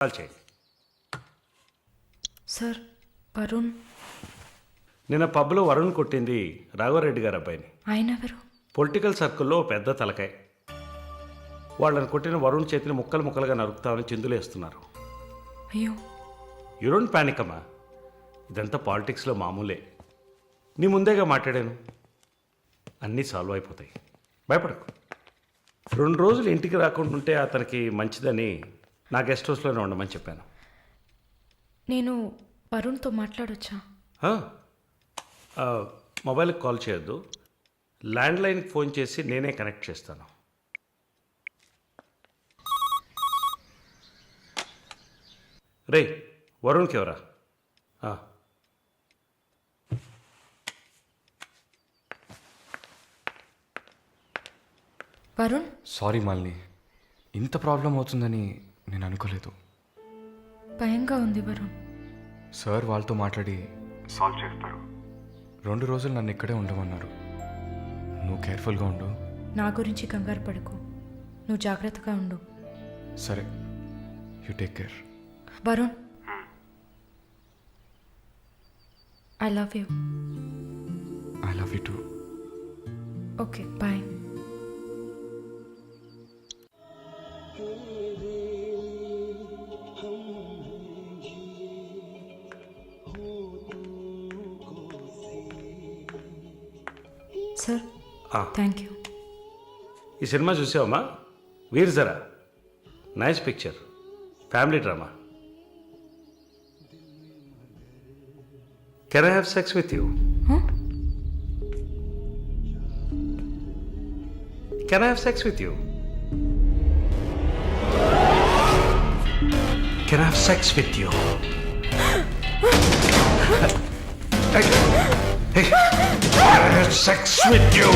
Call చేయండి. Sir Varun. నిన్న పబ్లో వరుణ్ కొట్టింది రాఘవరెడ్డి గారి అబ్బాయిని. ఆయన ఎవరు? పొలిటికల్ సర్కిల్లో పెద్ద తలకాయ. వాళ్ళని కొట్టిన వరుణ్ చేతిని ముక్కలు ముక్కలుగా నరుకుతామని చిందులేస్తున్నారు. అయ్యో. యూ డోంట్ ప్యానిక్ అమ్మా, ఇదంతా పాలిటిక్స్లో మామూలే. నీ ముందేగా మాట్లాడాను, అన్నీ సాల్వ్ అయిపోతాయి, భయపడకు. 2 రోజులు ఇంటికి రాకుండా ఉంటే అతనికి మంచిదని నా గెస్ట్ హౌస్లోనే ఉండమని చెప్పాను. నేను వరుణ్తో మాట్లాడొచ్చా? మొబైల్కి కాల్ చేయొద్దు, ల్యాండ్లైన్కి ఫోన్ చేసి నేనే కనెక్ట్ చేస్తాను. రే వరుణ్కి ఎవరా? వరుణ్. సారీ మాలిని, ఇంత ప్రాబ్లం అవుతుందని నేను అనుకోలేదు. భయంగా ఉంది వరుణ్. సార్ వాళ్ళతో మాట్లాడి సాల్వ్ చేస్తారు. 2 రోజులు నన్ను ఇక్కడే ఉండమన్నారు. నువ్వు కేర్ఫుల్గా ఉండు. నా గురించి కంగారు పడకు, నువ్వు జాగ్రత్తగా ఉండు. సరే, you take care. Varun, I love you. I love you too. Okay, bye. Sir thank you. ఈ సినిమా చూసావమ్మా? Veer Zaara, nice picture, family drama. Can I have sex with you? Can I have sex with you? Can I have sex with you? Hey, can I have sex with you?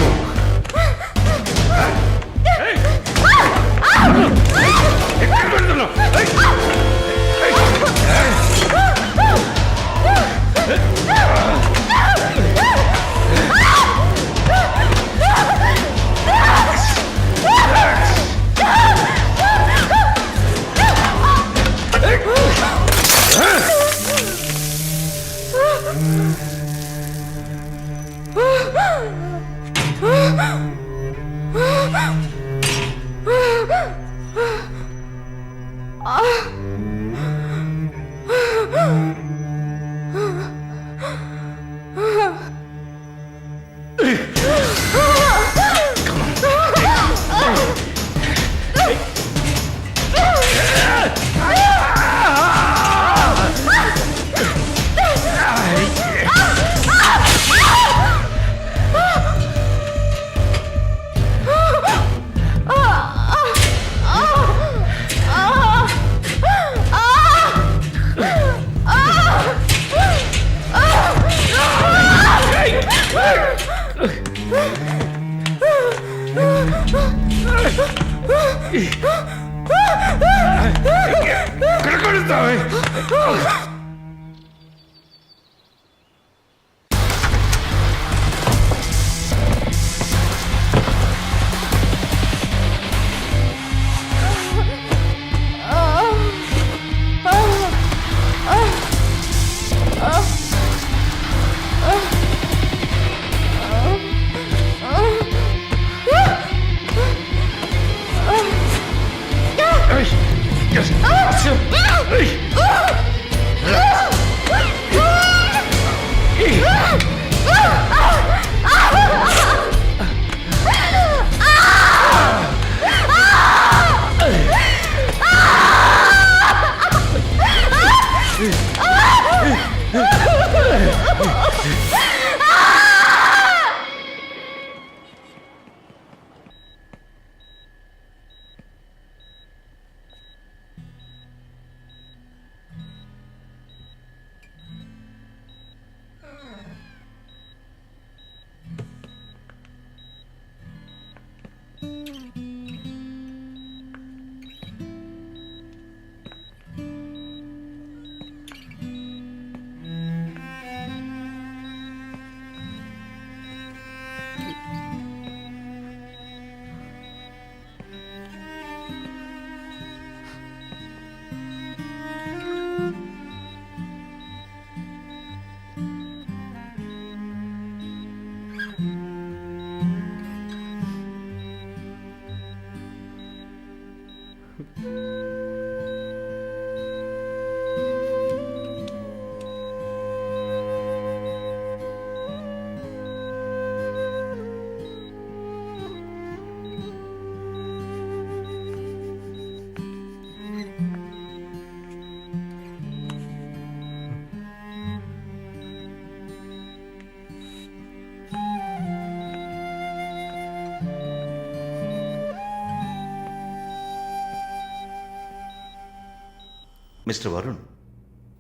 Mister Varun,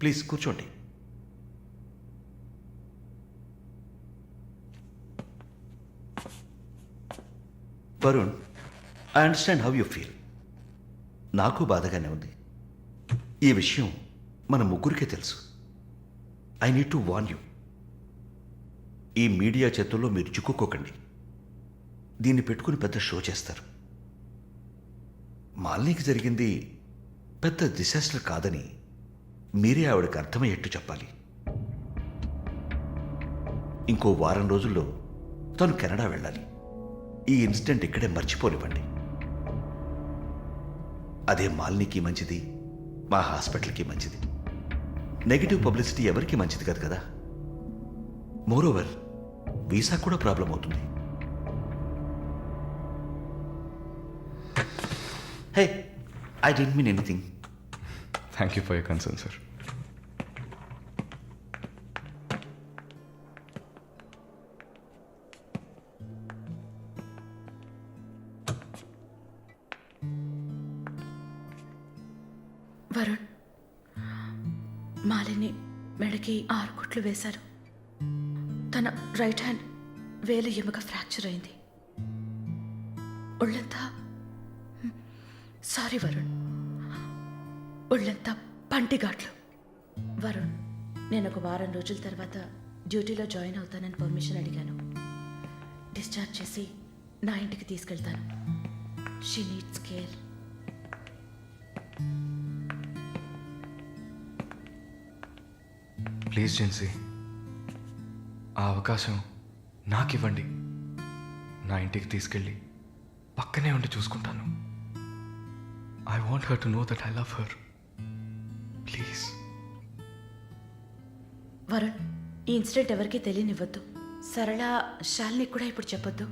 please కూర్చోండి. Varun, I understand how you feel. నాకు బాధగానే ఉంది. ఈ విషయం మన ముగ్గురికే తెలుసు. I need to warn you. ఈ media చేతుల్లో మీరు చిక్కుకోకండి. దీన్ని పెట్టుకుని పెద్ద షో చేస్తారు. మాలినికి జరిగింది పెద్ద డిసాస్టర్ కాదని మీరే ఆవిడకి అర్థమయ్యేట్టు చెప్పాలి. ఇంకో వారం రోజుల్లో తను కెనడా వెళ్ళాలి. ఈ ఇన్సిడెంట్ ఇక్కడే మర్చిపోనివ్వండి. అదే మాలినికి మంచిది, మా హాస్పిటల్కి మంచిది. నెగిటివ్ పబ్లిసిటీ ఎవరికి మంచిది కాదు కదా. మోరోవర్ వీసా కూడా ప్రాబ్లం అవుతుంది. Hey, I didn't mean anything. Thank you for your concern sir. Varun, Malini మెడకి 6 కుట్లు వేశారు. తన రైట్ హ్యాండ్ వేలు ఎముక ఫ్రాక్చర్ అయింది. ఒళ్ళంతా సారీ వరుణ్, ఒళ్ళంతా పంటిగాట్లు. వరుణ్, నేను ఒక వారం రోజుల తర్వాత డ్యూటీలో జాయిన్ అవుతానని పర్మిషన్ అడిగాను. డిశ్చార్జ్ చేసి నా ఇంటికి తీసుకెళ్తాను. She needs care. Please Jincy, ఆ అవకాశం నాకు ఇవ్వండి. నా ఇంటికి తీసుకెళ్ళి పక్కనే ఉండి చూసుకుంటాను. I want her to know that I love her. Please. Varun, ఈ ఇన్సిడెంట్ ఎవరికీ తెలియనివ్వద్దు. సరళ, శాలిని కూడా ఇప్పుడు చెప్పొద్దు.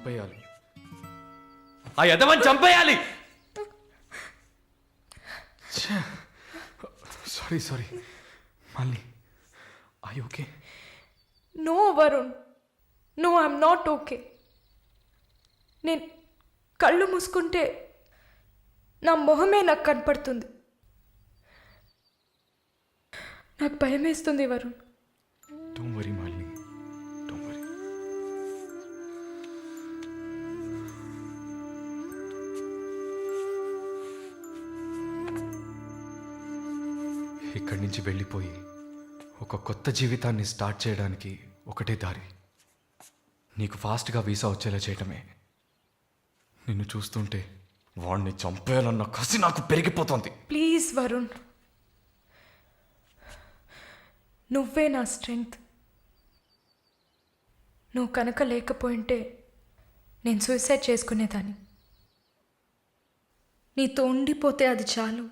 చంపేయాలి. ఆ యదవని చంపేయాలి. సారీ మళ్ళీ I okay? No Varun, no I'm not okay. నేను కళ్ళు మూసుకుంటే నా మొహమే నాకు కనపడుతుంది. నాకు భయం వేస్తుంది Varun. Don't worry Malini, don't worry. ఇక్కడి నుంచి వెళ్ళిపోయి ఒక కొత్త జీవితాన్ని స్టార్ట్ చేయడానికి ఒకటే దారి. నీకు ఫాస్ట్గా వీసా వచ్చేలా చేయటమే. నిన్ను చూస్తుంటే వాడిని చంపేయాలన్న కసి నాకు పెరిగిపోతుంది. ప్లీజ్ వరుణ్, నువ్వే నా స్ట్రెంగ్త్. నువ్వు కనుక లేకపోయింటే నేను సూసైడ్ చేసుకునేదాన్ని. నీతో ఉండిపోతే అది చాలు.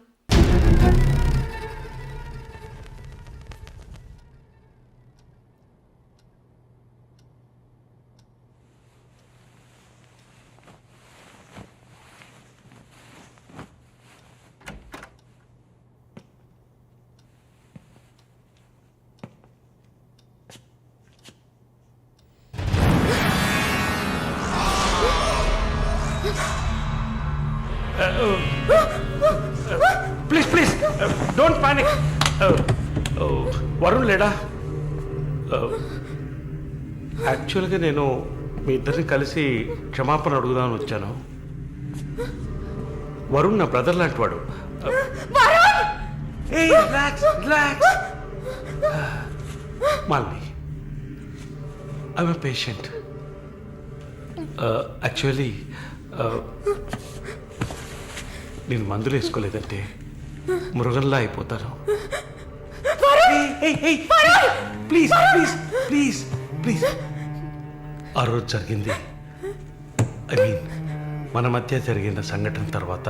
Please don't panic. వరుణ్ లేడా? యాక్చువల్గా నేను మీ ఇద్దరిని కలిసి క్షమాపణ అడుగుదామని వచ్చాను. వరుణ్ నా బ్రదర్ లాంటి వాడు. Malini, I'm a patient. Actually నేను మందులు వేసుకోలేదంటే మృగంలా అయిపోతాను. Please please please please. ఆ రోజు జరిగింది, ఐ మీన్ మన మధ్య జరిగిన సంఘటన తర్వాత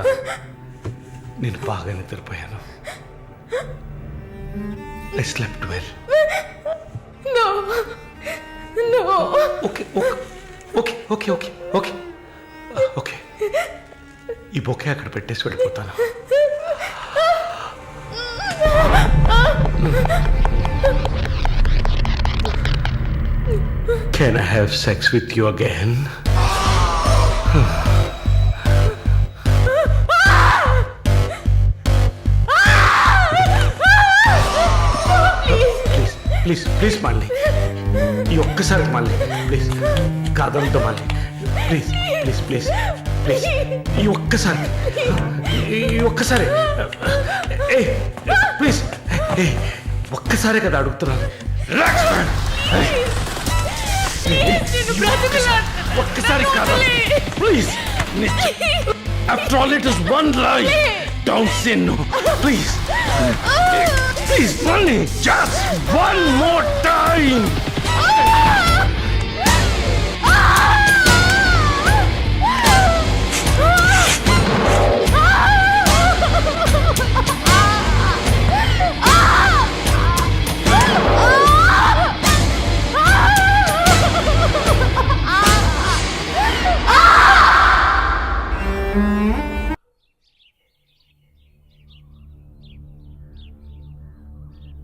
నేను బాగా నిద్రపోయాను. I slept well. Okay okay okay okay okay okay. ఈ బొకే అక్కడ పెట్టేసి వెళ్ళిపోతాను. Can I have sex with you again? Please మళ్ళీ ఈ ఒక్కసారి మళ్ళీ ప్లీజ్ కాదంతో మళ్ళీ ప్లీజ్ ప్లీజ్ ప్లీజ్ ప్లీజ్ ఈ ఒక్కసారి ప్లీజ్ ఒక్కసారే కదా అడుగుతున్నాను. ఒక్కసారి కాదు please. After all it is one life. Don't say no please. Please మళ్ళీ just one more time.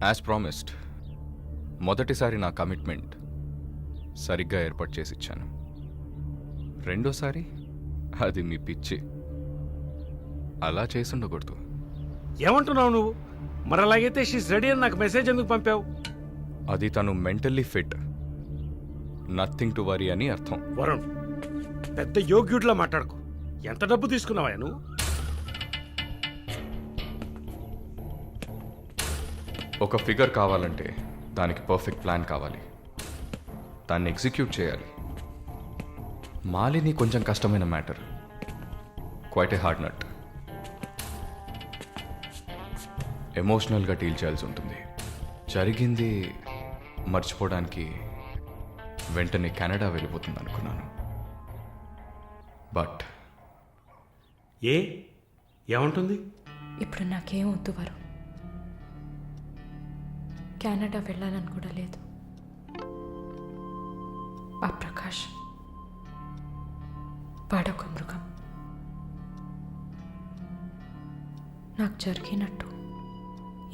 As promised, మొదటిసారి నా కమిట్మెంట్ సరిగ్గా ఏర్పాటు చేసి ఇచ్చాను. రెండోసారి అది మీ పిచ్చి. అలా చేసి ఉండకూడదు. ఏమంటున్నావు నువ్వు? మరి అలాగైతే షీస్ రెడీ అని నాకు మెసేజ్ ఎందుకు పంపావు? అది తను mentally fit, nothing to worry అని అర్థం. వరుణ్, పెద్ద యోగ్యుడిలా మాట్లాడుకో. ఎంత డబ్బు తీసుకున్నావా నువ్వు? ఒక ఫిగర్ కావాలంటే దానికి పర్ఫెక్ట్ ప్లాన్ కావాలి, దాన్ని ఎగ్జిక్యూట్ చేయాలి. మాలిని కొంచెం కష్టమైన matter, quite a hard nut. ఎమోషనల్గా డీల్ చేయాల్సి ఉంటుంది. జరిగింది మర్చిపోవడానికి వెంటనే కెనడా వెళ్ళిపోతుంది అనుకున్నాను. బట్ ఏమంటుంది? ఇప్పుడు నాకేం వద్దు వరుణ్. కెనడా వెళ్ళాలని కూడా లేదు. ఆ ప్రకాష్ వాడొక మృగం. నాకు జరిగినట్టు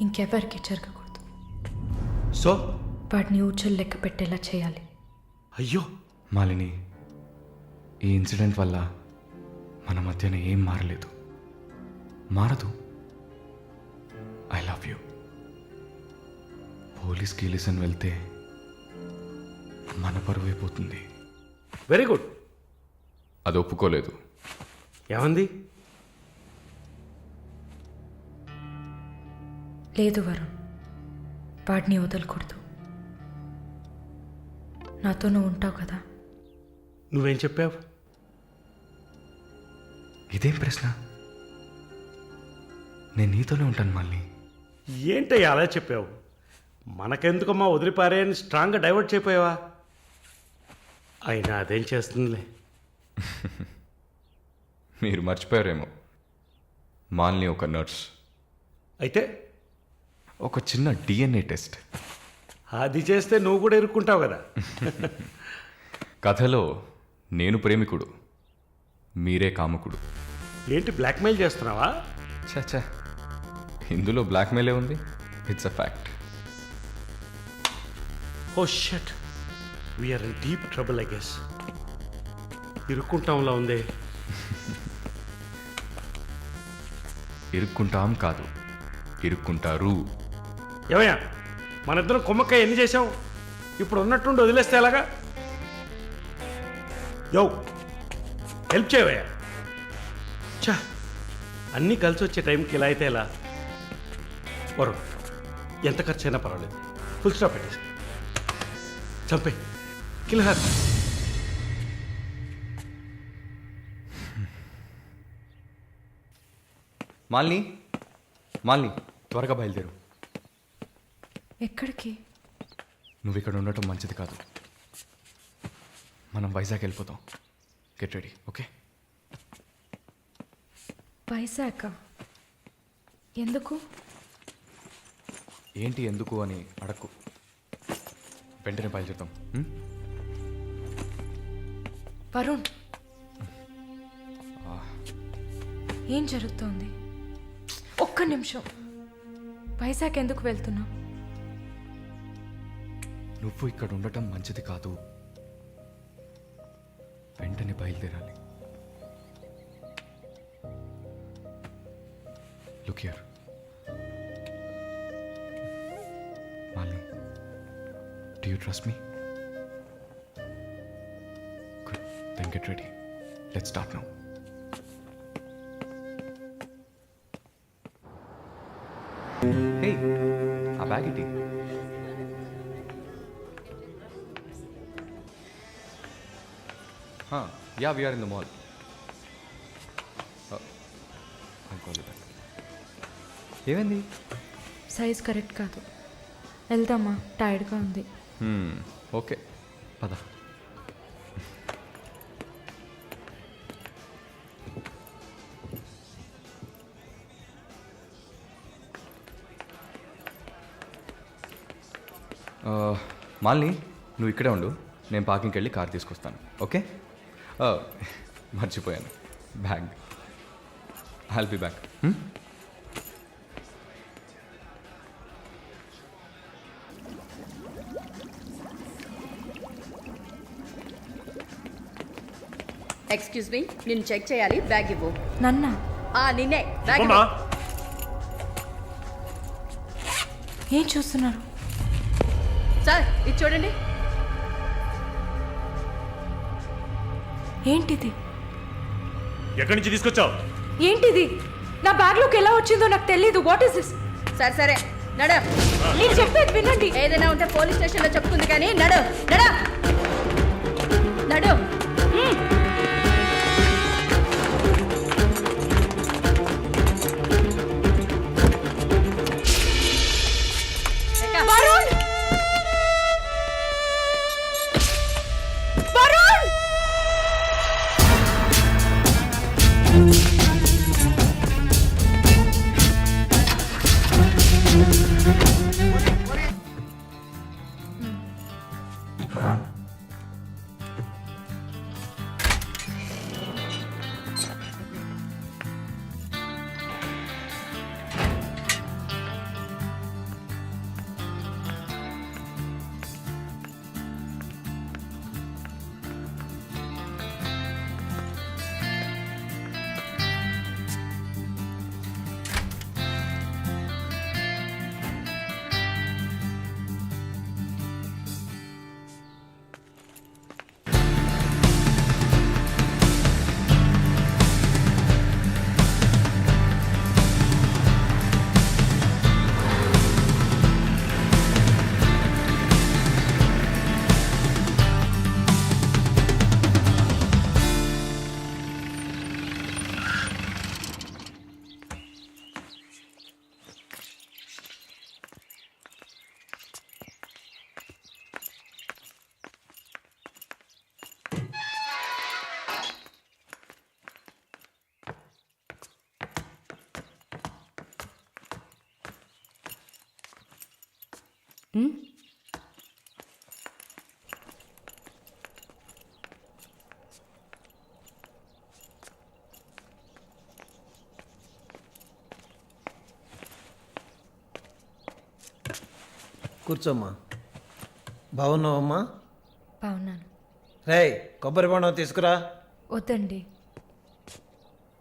ఇంకెవరికి జరగకూడదు. సో వాడిని ఊచలు లెక్క పెట్టేలా చేయాలి. అయ్యో, మాలిని, ఈ ఇన్సిడెంట్ వల్ల మన మధ్యన ఏం మారలేదు, మారదు. I love you. పోలీస్ కీలిసన్ వెళ్తే మన పరువు అయిపోతుంది. Very good. అది ఒప్పుకోలేదు. ఏమంది? లేదు వరుణ్, వాడిని వదలకూడదు. నాతో నువ్వు ఉంటావు కదా. నువ్వేం చెప్పావు? ఇదేం ప్రశ్న? నేను నీతోనే ఉంటాను మాలిని. ఏంటయ్యా అలా చెప్పావు? మనకెందుకమ్మా వదిలిపారేయని స్ట్రాంగ్గా డైవర్ట్ చేయపోయావా? అయినా అదేం చేస్తుందిలే. మీరు మర్చిపోయారేమో, మాలిని ఒక నర్స్. అయితే ఒక చిన్న డిఎన్ఏ టెస్ట్. అది చేస్తే నువ్వు కూడా ఇరుక్కుంటావు కదా. కథలో నేను ప్రేమికుడు, మీరే కాముకుడు. ఏంటి బ్లాక్మెయిల్ చేస్తున్నావా? చచ్చా, ఇందులో బ్లాక్మెయిలే ఉంది. It's a fact. Oh shit, we're in deep trouble I guess. ఇరుక్కుంటాంలా ఉందే. ఇరుక్కుంటాం కాదు, ఇరుక్కుంటారు. ఏమయ్యా, మన ఇద్దరం కుమ్మక్కాయ ఎన్ని చేసాం? ఇప్పుడు ఉన్నట్టుండి వదిలేస్తే ఎలాగా? యో, హెల్ప్ చేయవయ్యా. చా, అన్నీ కలిసి వచ్చే టైంకి ఇలా అయితే ఎలా? వరుణ్, ఎంత ఖర్చు అయినా పర్వాలేదు, ఫుల్ స్టాప్ పెట్టేసి చంపే, కిల్హర్. మాలిని, మాలిని, త్వరగా బయలుదేరు. ఎక్కడికి? నువ్వు ఇక్కడ ఉండటం మంచిది కాదు. మనం వైజాగ్ వెళ్ళిపోతాం. Get ready, okay? వైజాగ్ ఎందుకు? ఏంటి ఎందుకు అని అడక్కు, వెంటనే బయలుదేరుతాం. వరుణ్, ఏం జరుగుతోంది? ఒక్క నిమిషం. వైజాగ్ ఎందుకు వెళ్తున్నావు? నువ్వు ఇక్కడ ఉండటం మంచిది కాదు, వెంటనే బయలుదేరాలి. Look here Malini, do you trust me? Good, then get ready. Let's start now. Hey, ఆ బ్యాగ్ ఇటీ. Yeah, we are in the mall. I'll call you back. ఏమైంది? సైజ్ కరెక్ట్ కాదు. వెళ్దామా? టైర్డ్గా ఉంది. ఓకే, పద. మాలిని, నువ్వు ఇక్కడే ఉండు, నేను పార్కింగ్కి వెళ్ళి కార్ తీసుకొస్తాను, ఓకే? మర్చిపోయాను, bag. I'll be back. Excuse me, నేను చెక్ చేయాలి, బ్యాగ్ ఇవ్వు. నన్నా? నిన్నే, బ్యాగ్ అమ్మా, ఇవ్వు. ఏం చూస్తున్నారు? సార్, ఇది చూడండి. ఏంటిది? ఎక్కడి నుంచి తీసుకొచ్చావు? ఏంటిది? నా బ్యాగ్లోకి ఎలా వచ్చిందో నాకు తెలీదు. What is this? సరే సరే, నడు. నేను చెప్పేది వినండి. ఏదైనా ఉంటే పోలీస్ స్టేషన్లో చెప్పుకుంది కానీ నడు నడు నడు. వరుణ్! వరుణ్! కూర్చోమ్మా. బాగున్నావమ్మా? బాగున్నాను. రేయ్, కొబ్బరి బొండం తీసుకురా. వద్దండి.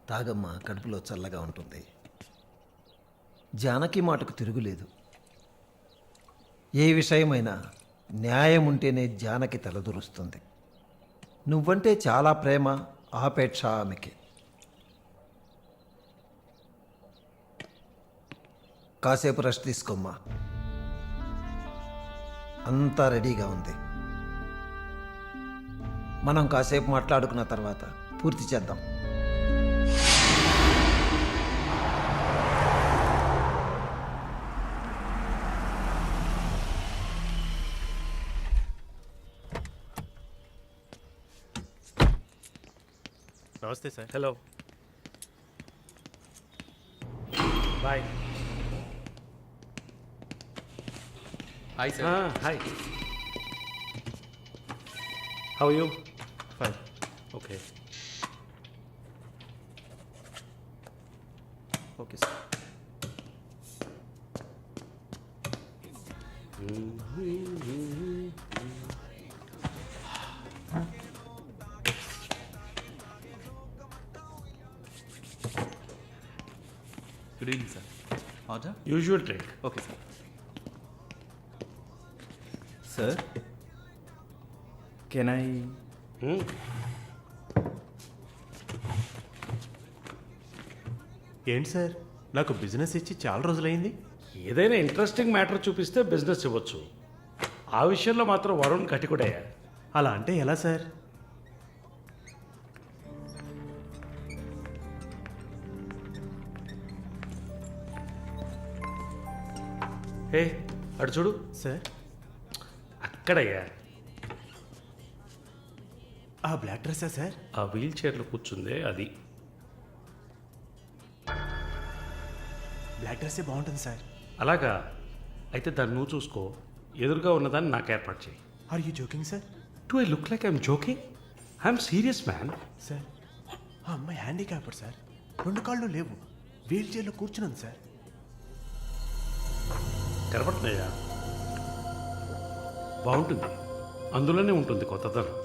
తాగమ్మా, కడుపులో చల్లగా ఉంటుంది. జానకి మాటకు తిరుగులేదు. ఏ విషయమైనా న్యాయం ఉంటేనే జానకి తలదూరుస్తుంది. నువ్వంటే చాలా ప్రేమ, ఆపేక్ష ఆమెకి. కాసేపు రెస్ట్ తీసుకోమ్మా. అంతా రెడీగా ఉంది. మనం కాసేపు మాట్లాడుకున్న తర్వాత పూర్తి చేద్దాం. నమస్తే sir. Hello, boy. Hi sir. Hi, how you? Fine. Okay. Okay sir. Good evening sir. Order? Usual drink. Okay sir. Sir, can I? ఏంటి సార్, నాకు బిజినెస్ ఇచ్చి చాలా రోజులైంది. ఏదైనా ఇంట్రెస్టింగ్ మ్యాటర్ చూపిస్తే బిజినెస్ ఇవ్వచ్చు. ఆ విషయంలో మాత్రం వరుణ్ కటికుడయ్యా. అలా అంటే ఎలా సార్? హే, అటు చూడు. సార్, అక్కడయ్యా, ఆ బ్లాక్ డ్రెస్సా సార్? ఆ వీల్ చైర్లో కూర్చుందే అది. బ్లాక్ డ్రెస్సే బాగుంటుంది సార్. అలాగా? అయితే దాన్ని నువ్వు చూసుకో. ఎదురుగా ఉన్నదాన్ని నాకు ఏర్పాటు చేయి. Are you joking sir? Do I look like I'm joking? I'm serious man. Sir, ఆ అమ్మాయి హ్యాండిక్యాప్డ్ సార్. 2 కాళ్ళు లేవు, వీల్ చైర్లో కూర్చున్నాను సార్. కనపడుతున్నాయా? బాగుంటుంది, అందులోనే ఉంటుంది కొత్తదనం.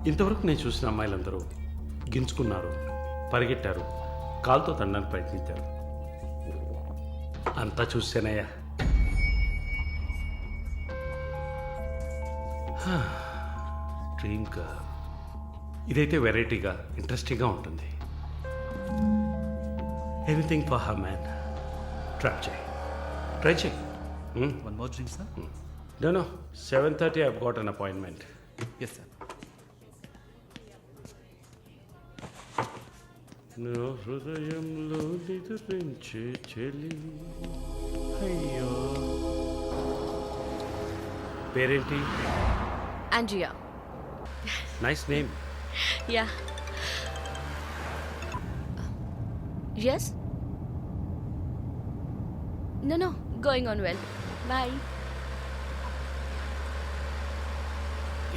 ఇంతవరకు నేను చూసిన అమ్మాయిలందరూ గింజుకున్నారు, పరిగెట్టారు, కాలుతో తండడానికి ప్రయత్నించారు. అంతా చూసానయ్యా. Dream girl. ఇదైతే వెరైటీగా ఇంట్రెస్టింగ్గా ఉంటుంది. Anything for her man. Try చేయి. One more drink sir? No, 7:30 I've got an appointment. Yes sir. నా హృదయంలో నిద్రించే చెలి. అయ్యో, పేరేంటి? Andrea. Nice name. Yeah. Yes? No, going on well. Bye.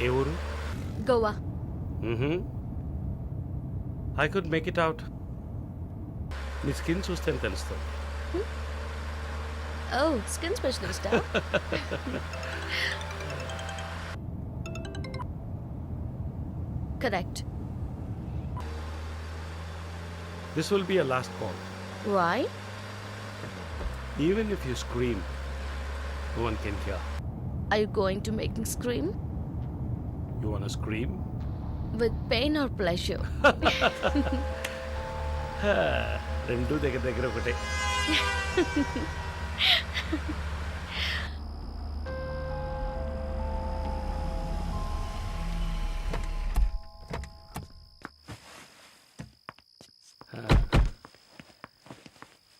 ఏ ఊరు? Goa. I could make it out. నీ స్కిన్ చూస్తేనే తెలుస్తుంది. Oh, skin specialist, huh? Correct. This will be a last call. Why? Even if you scream, no one can hear. Are you going to make me scream? You wanna scream? With pain or pleasure? రెండు దగ్గర దగ్గర ఒకటే.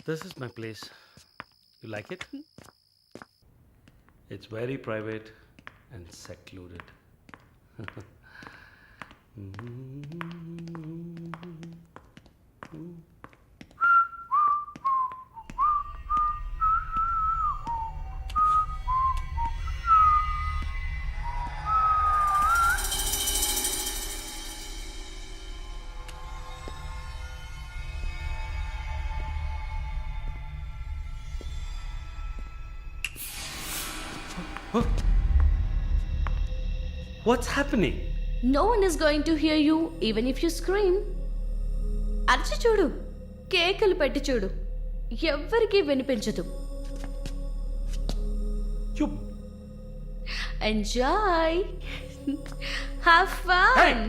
This is my place. You like it? It's very private and secluded. What's happening? No one is going to hear you even if you scream. అరిచి చూడు, కేకలు పెట్టి చూడు, ఎవ్వరికీ వినిపించదు. You enjoy, have fun.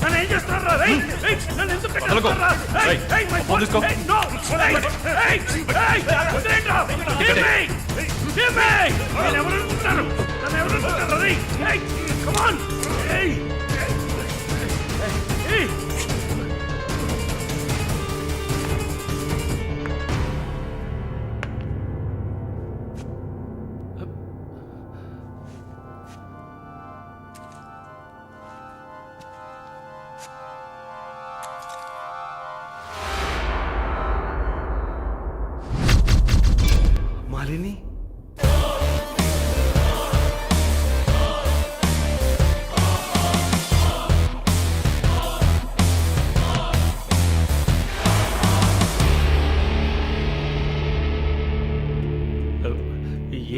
నన్ను ఏం చేస్తారా? నన్ను ఎందుకు కట్టేస్తారా? తీసుకో. నన్ను ఎవరు అనుకుంటారు? నన్ను ఎవరు అనుకుంటారు? కమాన్. మాలిని,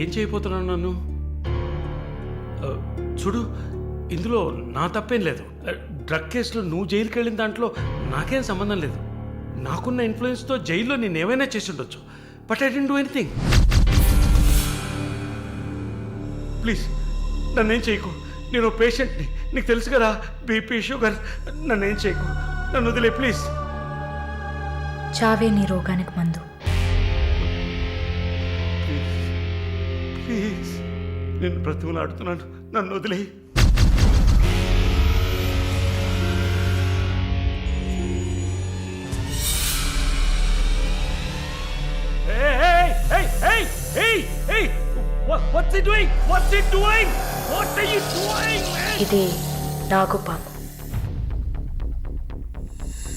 ఏం చేయబోతున్నాను నన్ను? చూడు, ఇందులో నా తప్పేం లేదు. డ్రగ్ కేసులో నువ్వు జైలుకి వెళ్ళిన దాంట్లో నాకేం సంబంధం లేదు. నాకున్న ఇన్ఫ్లుయెన్స్తో జైల్లో నేను ఏమైనా చేసి ఉండొచ్చు. But I didn't do anything. Please నన్నేం చేయకు. నేను పేషెంట్ని, నీకు తెలుసు కదా, బీపీ, షుగర్. నన్నేం చేయకు, నన్ను వదిలే ప్లీజ్. చావే నీ రోగానికి మందు. ప్లీజ్, నేను బ్రతిమలాడుతున్నాను, నన్ను వదిలే. What's he doing? What's he doing? What are you doing, man? ఇది నాగు పాము.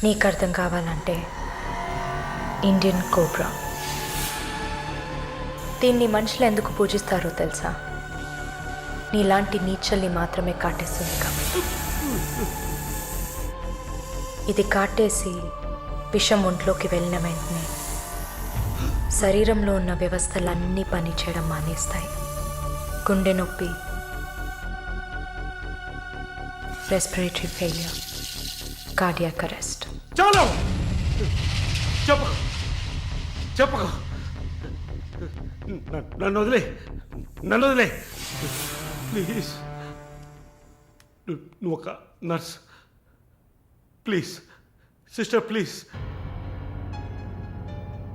నీకు అర్థం కావాలంటే ఇండియన్ కోబ్రా. దీన్ని మనుషులు ఎందుకు పూజిస్తారో తెలుసా? నీలాంటి నీచల్ని మాత్రమే కాటేస్తుంది కాబట్టి. ఇది కాటేసి విషం ఒంట్లోకి వెళ్ళిన వెంటనే శరీరంలో ఉన్న వ్యవస్థలన్నీ పనిచేయడం మానేస్తాయి. గుండె నొప్పి, రెస్పిరేటరీ ఫెయిల్యూర్, కార్డియాక్ అరెస్ట్. చాలు, చెప్పకు, చెప్పకు. నన్ను వదిలే, నన్ను వదిలే ప్లీజ్. నువ్వు ఒక nurse. Please sister, please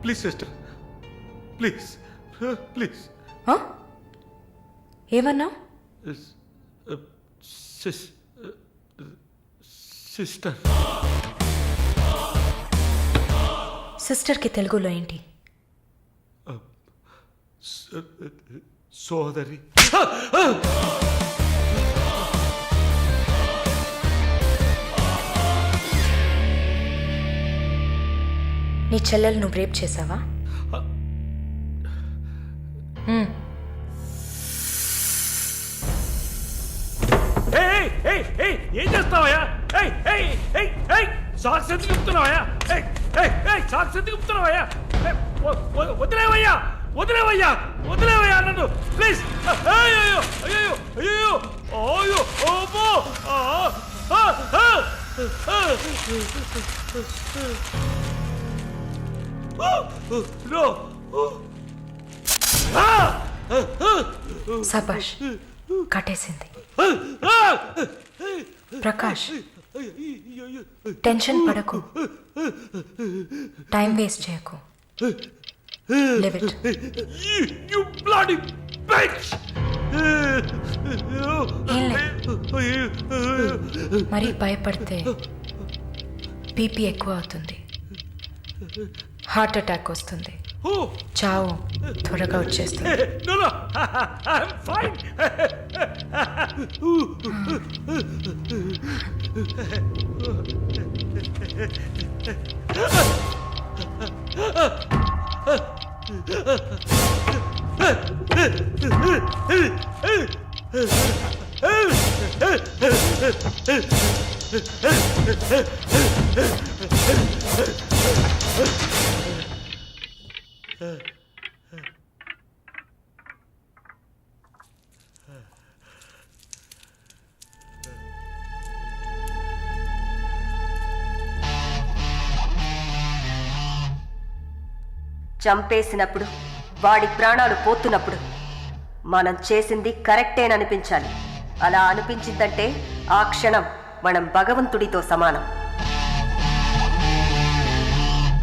please sister, please please. ఏమన్నా? సిస్టర్. సిస్టర్కి తెలుగులో ఏంటి? సోదరి. నీ చెల్లెలు నువ్వు రేప్ చేసావా? ఏం చేస్తావయ్యా? సాక్స్ ఎందుకు చెప్తున్నావయ్యా? సాక్స్ ఎందుకు చెప్తున్నావయ్యా? వదిలేవయ్యా, వదిలేవయ్యా, వదిలేవయ్యా నన్ను ప్లీజ్. అయ్యో అయ్యో అయ్యో అయ్యో ఓబో. నో. సబాష్, కట్టేసింది. ప్రకాష్, టెన్షన్ పడకు, టైం వేస్ట్ చేయకు. Live it. You bloody bitch! మరీ భయపడితే బీపీ ఎక్కువ అవుతుంది, హార్ట్ అటాక్ వస్తుంది, చావు త్వరగా వచ్చేస్తుంది. No, no, I'm fine. చంపేసినప్పుడు వాడి ప్రాణాలు పోతున్నప్పుడు మనం చేసింది కరెక్టేననిపించాలి. అలా అనిపించిందంటే ఆ క్షణం మనం భగవంతుడితో సమానం.